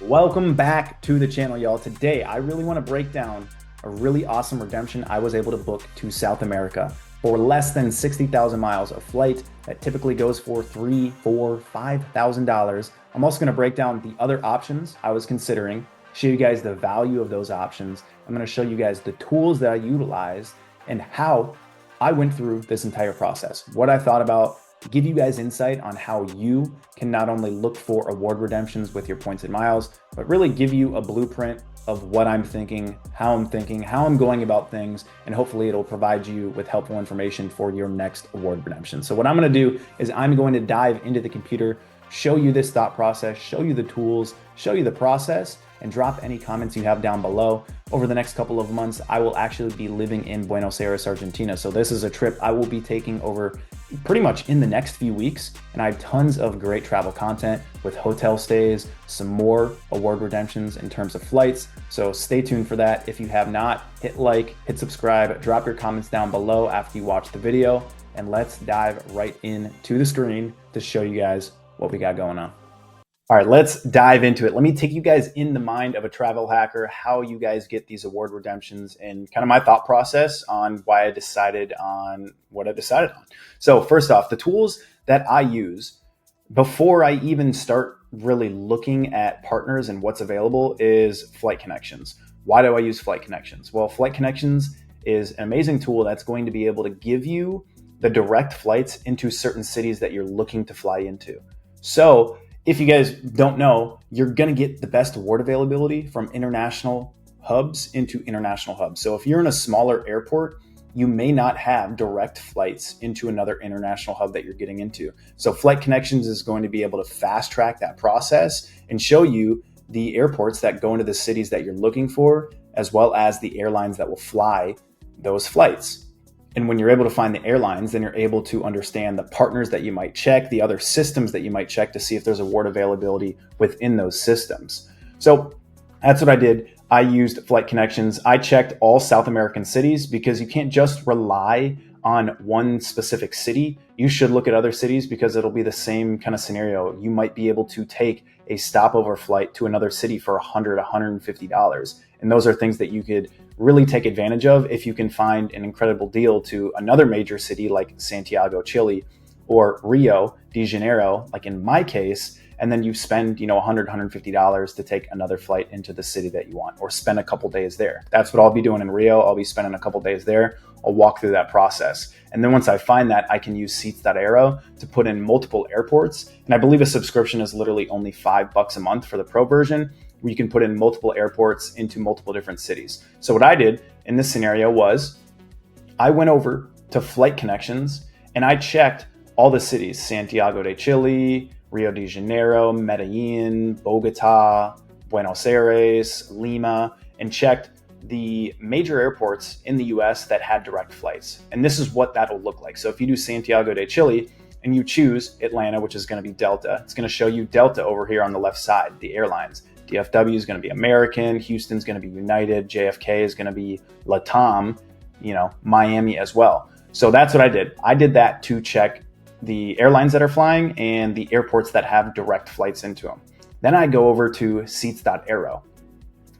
Welcome back to the channel, y'all. Today, I really want to break down a really awesome redemption I was able to book to South America for less than 60,000 miles, a flight that typically goes for $3,000, $4,000, $5,000. I'm also going to break down the other options I was considering, show you guys the value of those options. I'm going to show you guys the tools that I utilized and how I went through this entire process, what I thought about, give you guys insight on how you can not only look for award redemptions with your points and miles, but really give you a blueprint of what I'm thinking, how I'm going about things, and hopefully it'll provide you with helpful information for your next award redemption. So what I'm going to do is I'm going to dive into the computer, show you this thought process, show you the tools, show you the process, and drop any comments you have down below. Over the next couple of months, I will actually be living in Buenos Aires, Argentina. So this is a trip I will be taking over pretty much in the next few weeks. And I have tons of great travel content with hotel stays, some more award redemptions in terms of flights. So stay tuned for that. If you have not, hit like, hit subscribe, drop your comments down below after you watch the video, and let's dive right into the screen to show you guys what we got going on. All right, let's dive into it. Let me take you guys in the mind of a travel hacker, how you guys get these award redemptions, and kind of my thought process on why I decided on what I decided on. So first off, the tools that I use before I even start really looking at partners and what's available is Flight Connections. Why do I use Flight Connections? Well, Flight Connections is an amazing tool that's going to be able to give you the direct flights into certain cities that you're looking to fly into. So if you guys don't know, you're going to get the best award availability from international hubs into international hubs. So if you're in a smaller airport, you may not have direct flights into another international hub that you're getting into. So Flight Connections is going to be able to fast track that process and show you the airports that go into the cities that you're looking for, as well as the airlines that will fly those flights. And when you're able to find the airlines, then you're able to understand the partners that you might check, the other systems that you might check to see if there's award availability within those systems. So that's what I did. I used Flight Connections. I checked all South American cities because you can't just rely on one specific city. You should look at other cities because it'll be the same kind of scenario. You might be able to take a stopover flight to another city for $100, $150. And those are things that you could really take advantage of if you can find an incredible deal to another major city like Santiago, Chile, or Rio de Janeiro, like in my case, and then you spend, $100, $150 to take another flight into the city that you want, or spend a couple days there. That's what I'll be doing in Rio. I'll be spending a couple days there. I'll walk through that process. And then once I find that, I can use Seats.Aero to put in multiple airports. And I believe a subscription is literally only $5 a month for the pro version, where you can put in multiple airports into multiple different cities. So what I did in this scenario was I went over to Flight Connections and I checked all the cities: Santiago de Chile, Rio de Janeiro, Medellin, Bogota, Buenos Aires, Lima, and checked the major airports in the US that had direct flights. And this is what that'll look like. So if you do Santiago de Chile and you choose Atlanta, which is going to be Delta, it's going to show you Delta over here on the left side, the airlines. DFW is going to be American, Houston's going to be United, JFK is going to be LATAM, Miami as well. So that's what I did. I did that to check the airlines that are flying and the airports that have direct flights into them. Then I go over to Seats.Aero,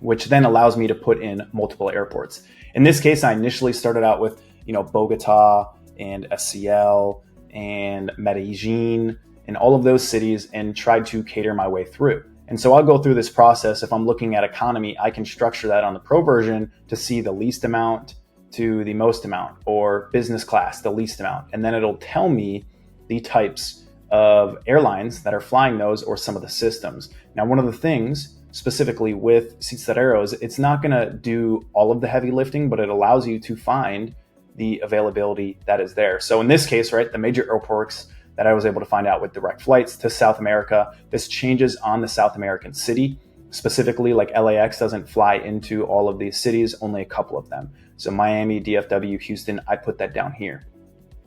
which then allows me to put in multiple airports. In this case, I initially started out with, Bogota and SCL and Medellin and all of those cities and tried to cater my way through. And so I'll go through this process. If I'm looking at economy, I can structure that on the pro version to see the least amount to the most amount, or business class, the least amount. And then it'll tell me the types of airlines that are flying those or some of the systems. Now, one of the things specifically with Seats.Aero is it's not going to do all of the heavy lifting, but it allows you to find the availability that is there. So in this case, right, the major airports that I was able to find out with direct flights to South America, this changes on the South American city. Specifically, like LAX doesn't fly into all of these cities, only a couple of them. So Miami, DFW, Houston, I put that down here.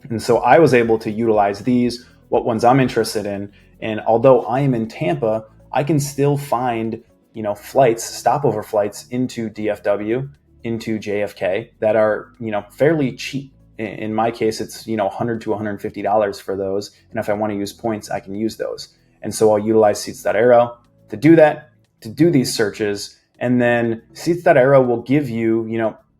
And so I was able to utilize these, what ones I'm interested in. And although I am in Tampa, I can still find, flights, stopover flights into DFW, into JFK that are, fairly cheap. In my case, it's, $100 to $150 for those. And if I want to use points, I can use those. And so I'll utilize Seats.Aero to do that. to do these searches. And then Seats.Aero will give you,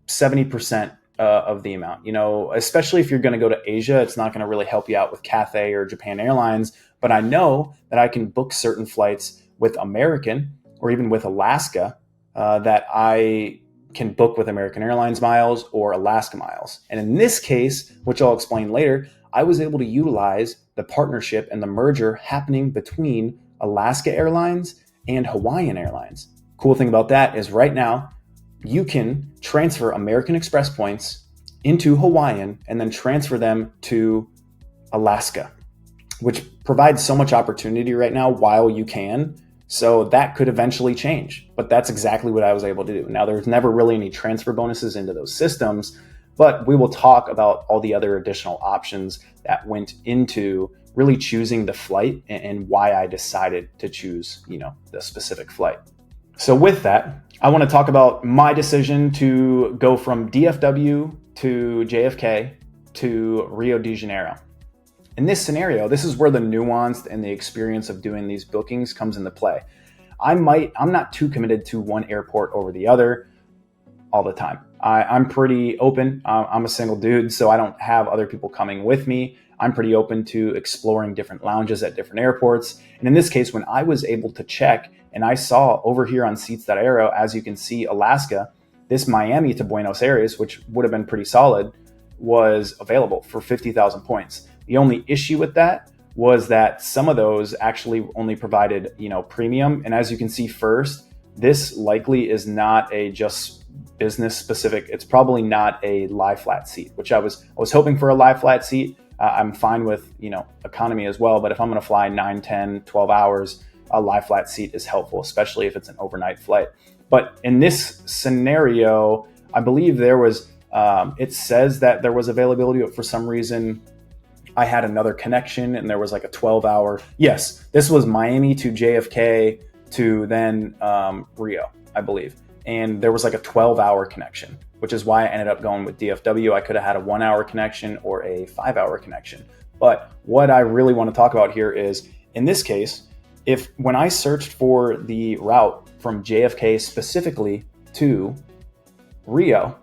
70% of the amount, especially if you're going to go to Asia. It's not going to really help you out with Cathay or Japan Airlines, but I know that I can book certain flights with American or even with Alaska that I can book with American Airlines miles or Alaska miles. And in this case, which I'll explain later, I was able to utilize the partnership and the merger happening between Alaska Airlines and Hawaiian Airlines. Cool thing about that is right now, you can transfer American Express points into Hawaiian and then transfer them to Alaska, which provides so much opportunity right now while you can. So that could eventually change, but that's exactly what I was able to do. Now, there's never really any transfer bonuses into those systems, but we will talk about all the other additional options that went into really choosing the flight and why I decided to choose, the specific flight. So with that, I want to talk about my decision to go from DFW to JFK to Rio de Janeiro. In this scenario, this is where the nuance and the experience of doing these bookings comes into play. I'm not too committed to one airport over the other all the time. I'm pretty open. I'm a single dude, so I don't have other people coming with me. I'm pretty open to exploring different lounges at different airports. And in this case, when I was able to check and I saw over here on Seats.Aero, as you can see, Alaska, this Miami to Buenos Aires, which would have been pretty solid, was available for 50,000 points. The only issue with that was that some of those actually only provided, premium. And as you can see first, this likely is not a just business specific. It's probably not a lie flat seat, which I was hoping for a lie flat seat. I'm fine with, economy as well. But if I'm going to fly 9, 10, 12 hours, a lie flat seat is helpful, especially if it's an overnight flight. But in this scenario, I believe there was, it says that there was availability, but for some reason I had another connection and there was like a 12-hour. Yes, this was Miami to JFK to then Rio, I believe. And there was like a 12-hour connection, which is why I ended up going with DFW. I could have had a 1-hour connection or a 5-hour connection. But what I really want to talk about here is, in this case, when I searched for the route from JFK specifically to Rio,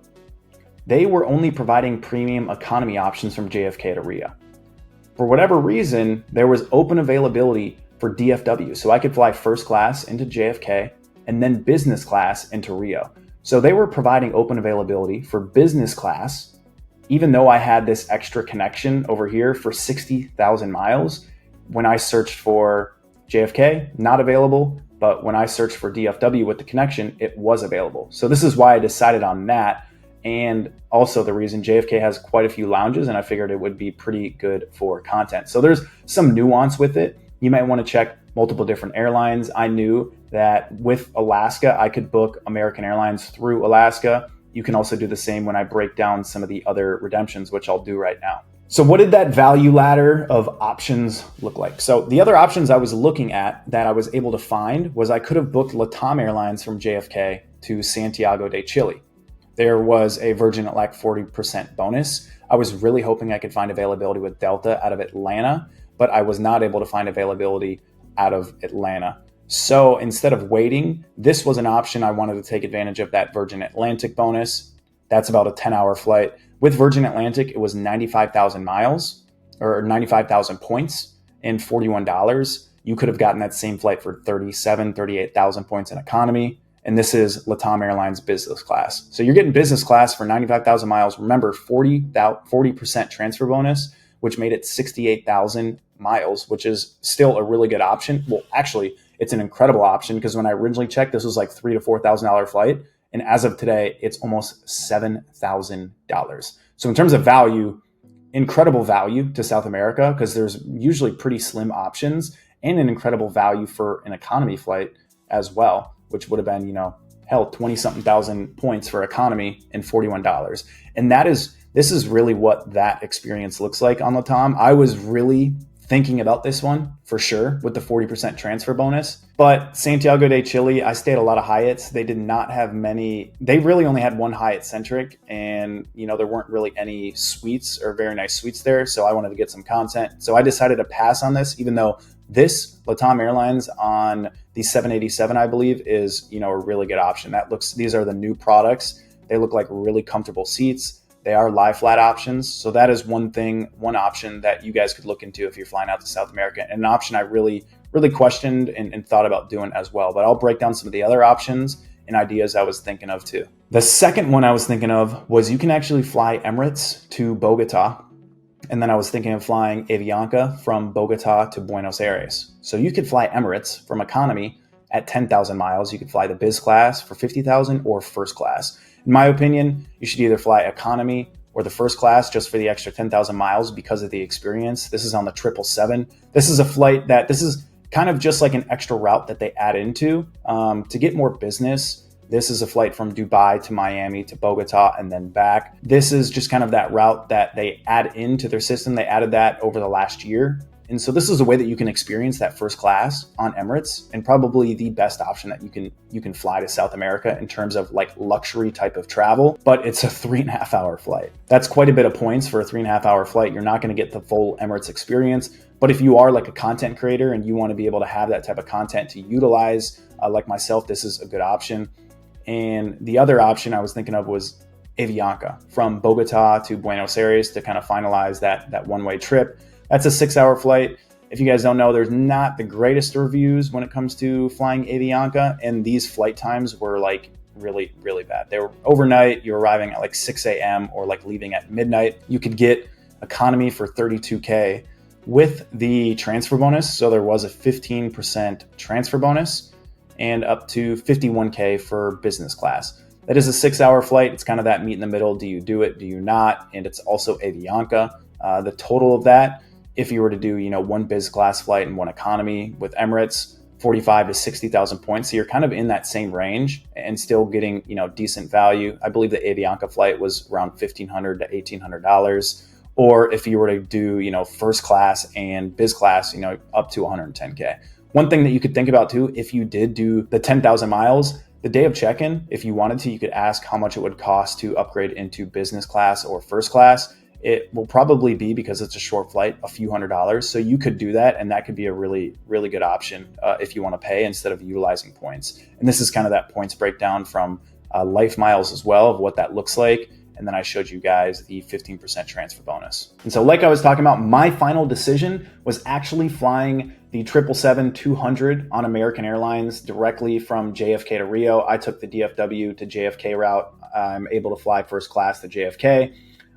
they were only providing premium economy options from JFK to Rio. For whatever reason, there was open availability for DFW. So I could fly first class into JFK and then business class into Rio. So they were providing open availability for business class, even though I had this extra connection over here for 60,000 miles. When I searched for JFK, not available, but when I searched for DFW with the connection, it was available. So this is why I decided on that. And also the reason JFK has quite a few lounges, and I figured it would be pretty good for content. So there's some nuance with it. You might want to check multiple different airlines. I knew that with Alaska, I could book American Airlines through Alaska. You can also do the same when I break down some of the other redemptions, which I'll do right now. So what did that value ladder of options look like? So the other options I was looking at that I was able to find was I could have booked LATAM Airlines from JFK to Santiago de Chile. There was a Virgin Atlantic 40% bonus. I was really hoping I could find availability with Delta out of Atlanta, but I was not able to find availability out of Atlanta. So instead of waiting, this was an option. I wanted to take advantage of that Virgin Atlantic bonus. That's about a 10-hour flight. With Virgin Atlantic, it was 95,000 miles or 95,000 points and $41. You could have gotten that same flight for 38,000 points in economy. And this is LATAM Airlines Business Class. So you're getting business class for 95,000 miles. Remember, 40% transfer bonus, which made it 68,000 miles, which is still a really good option. Well, actually, it's an incredible option because when I originally checked, this was like $3,000 to $4,000 flight. And as of today, it's almost $7,000. So in terms of value, incredible value to South America because there's usually pretty slim options, and an incredible value for an economy flight as well, which would have been, 20-something thousand points for economy and $41. And this is really what that experience looks like on LATAM. I was really thinking about this one for sure with the 40% transfer bonus. But Santiago de Chile, I stayed at a lot of Hyatts. They did not have many. They really only had one Hyatt centric, and there weren't really any suites or very nice suites there. So I wanted to get some content. So I decided to pass on this, even though This LATAM Airlines on the 787, I believe, is, a really good option. These are the new products. They look like really comfortable seats. They are lie flat options. So that is one option that you guys could look into if you're flying out to South America, and an option I really questioned and thought about doing as well. But I'll break down some of the other options and ideas I was thinking of too. The second one I was thinking of was you can actually fly Emirates to Bogota. And then I was thinking of flying Avianca from Bogota to Buenos Aires. So you could fly Emirates from economy at 10,000 miles. You could fly the biz class for 50,000 or first class. In my opinion, you should either fly economy or the first class just for the extra 10,000 miles because of the experience. This is on the 777. This is kind of just like an extra route that they add into to get more business. This is a flight from Dubai to Miami to Bogota and then back. This is just kind of that route that they add into their system. They added that over the last year. And so this is a way that you can experience that first class on Emirates, and probably the best option that you can fly to South America in terms of like luxury type of travel, but it's a 3.5 hour flight. That's quite a bit of points for a 3.5 hour flight. You're not going to get the full Emirates experience, but if you are like a content creator and you want to be able to have that type of content to utilize, like myself, this is a good option. And the other option I was thinking of was Avianca from Bogota to Buenos Aires to kind of finalize that one-way trip. That's a 6-hour flight. If you guys don't know, there's not the greatest reviews when it comes to flying Avianca, and these flight times were like really, really bad. They were overnight. You're arriving at like 6 a.m. or like leaving at midnight. You could get economy for $32K with the transfer bonus. So there was a 15% transfer bonus, and up to $51K for business class. That is a 6-hour flight. It's kind of that meet in the middle. Do you do it? Do you not? And it's also Avianca. The total of that, if you were to do, one biz class flight and one economy with Emirates, 45 to 60,000 points. So you're kind of in that same range and still getting, decent value. I believe the Avianca flight was around $1,500 to $1,800. Or if you were to do, first class and biz class, up to 110K. One thing that you could think about too, if you did do the 10,000 miles, the day of check-in, if you wanted to, you could ask how much it would cost to upgrade into business class or first class. It will probably be, because it's a short flight, a few $100s. So you could do that, and that could be a really, really good option if you want to pay instead of utilizing points. And this is kind of that points breakdown from life miles as well of what that looks like. And then I showed you guys the 15% transfer bonus. And so like I was talking about, my final decision was actually flying the 777-200 on American Airlines directly from JFK to Rio. I took the DFW to JFK route. I'm able to fly first class to JFK.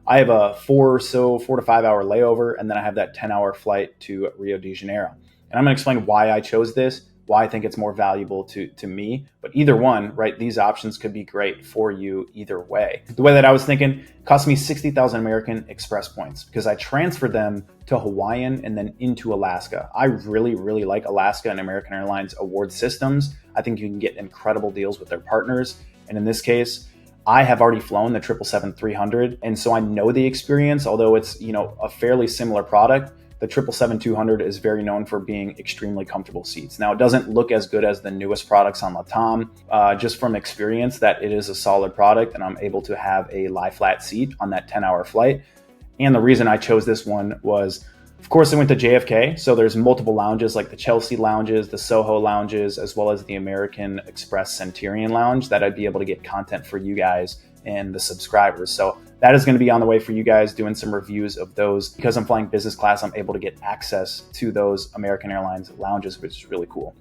I have a 4 to 5 hour layover, and then I have that 10-hour flight to Rio de Janeiro. And I'm going to explain why I chose this, why I think it's more valuable to me. But either one, right, these options could be great for you either way. The way that I was thinking, cost me 60,000 American Express points because I transferred them to Hawaiian and then into Alaska. I really, really like Alaska and American Airlines award systems. I think you can get incredible deals with their partners. And in this case, I have already flown the 777-300, and so I know the experience. Although it's, a fairly similar product, the 777-200 is very known for being extremely comfortable seats. Now, it doesn't look as good as the newest products on LATAM, just from experience that it is a solid product, and I'm able to have a lie flat seat on that 10-hour flight. And the reason I chose this one was, of course, I went to JFK, so there's multiple lounges like the Chelsea lounges, the Soho lounges, as well as the American Express Centurion lounge that I'd be able to get content for you guys and the subscribers. So that is going to be on the way for you guys, doing some reviews of those. Because I'm flying business class, I'm able to get access to those American Airlines lounges, which is really cool.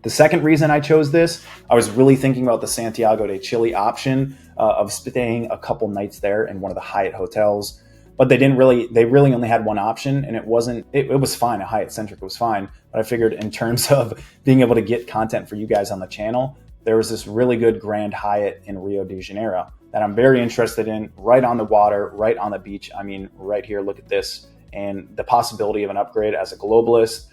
The second reason I chose this, I was really thinking about the Santiago de Chile option of staying a couple nights there in one of the Hyatt hotels. But they really only had one option, and it was fine. A Hyatt Centric was fine. But I figured in terms of being able to get content for you guys on the channel, there was this really good Grand Hyatt in Rio de Janeiro that I'm very interested in, right on the water, right on the beach. I mean, right here, look at this. And the possibility of an upgrade as a globalist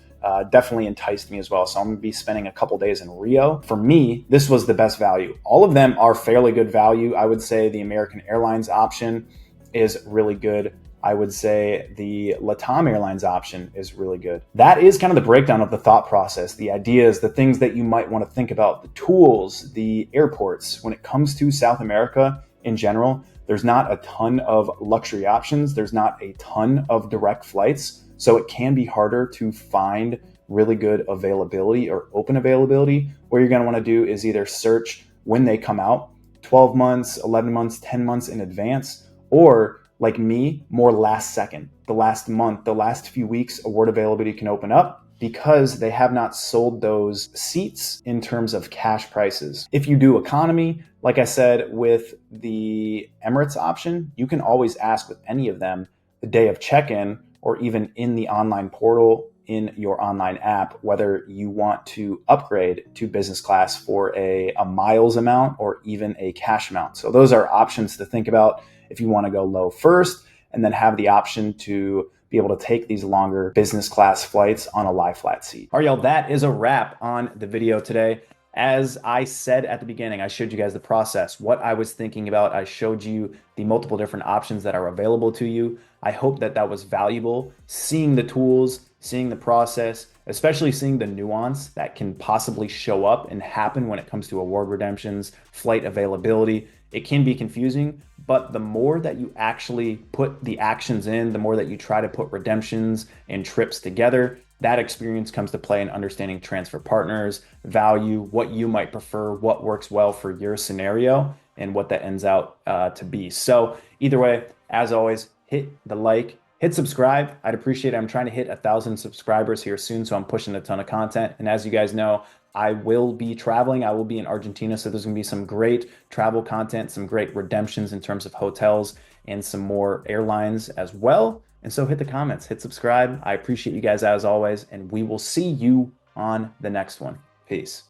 definitely enticed me as well. So I'm going to be spending a couple days in Rio. For me, this was the best value. All of them are fairly good value. I would say the American Airlines option is really good. I would say the LATAM Airlines option is really good. That is kind of the breakdown of the thought process, the ideas, the things that you might want to think about, the tools, the airports. When it comes to South America in general, there's not a ton of luxury options. There's not a ton of direct flights. So it can be harder to find really good availability or open availability, what you're going to want to do is either search when they come out, 12 months, 11 months, 10 months in advance, or like me, more last second, the last month, the last few weeks, award availability can open up because they have not sold those seats in terms of cash prices. If you do economy, like I said, with the Emirates option, you can always ask with any of them the day of check-in or even in the online portal in your online app, whether you want to upgrade to business class for a miles amount or even a cash amount. So those are options to think about if you want to go low first and then have the option to be able to take these longer business class flights on a lie flat seat. All right, y'all, that is a wrap on the video today. As I said at the beginning, I showed you guys the process, what I was thinking about. I showed you the multiple different options that are available to you. I hope that that was valuable, seeing the tools, seeing the process, especially seeing the nuance that can possibly show up and happen when it comes to award redemptions, flight availability. It can be confusing, but the more that you actually put the actions in, the more that you try to put redemptions and trips together, that experience comes to play in understanding transfer partners, value, what you might prefer, what works well for your scenario, and what that ends out to be. So either way, as always, hit the like, hit subscribe. I'd appreciate it. I'm trying to hit 1,000 subscribers here soon, so I'm pushing a ton of content. And as you guys know, I will be traveling. I will be in Argentina, so there's going to be some great travel content, some great redemptions in terms of hotels, and some more airlines as well. And so hit the comments, hit subscribe. I appreciate you guys as always, and we will see you on the next one. Peace.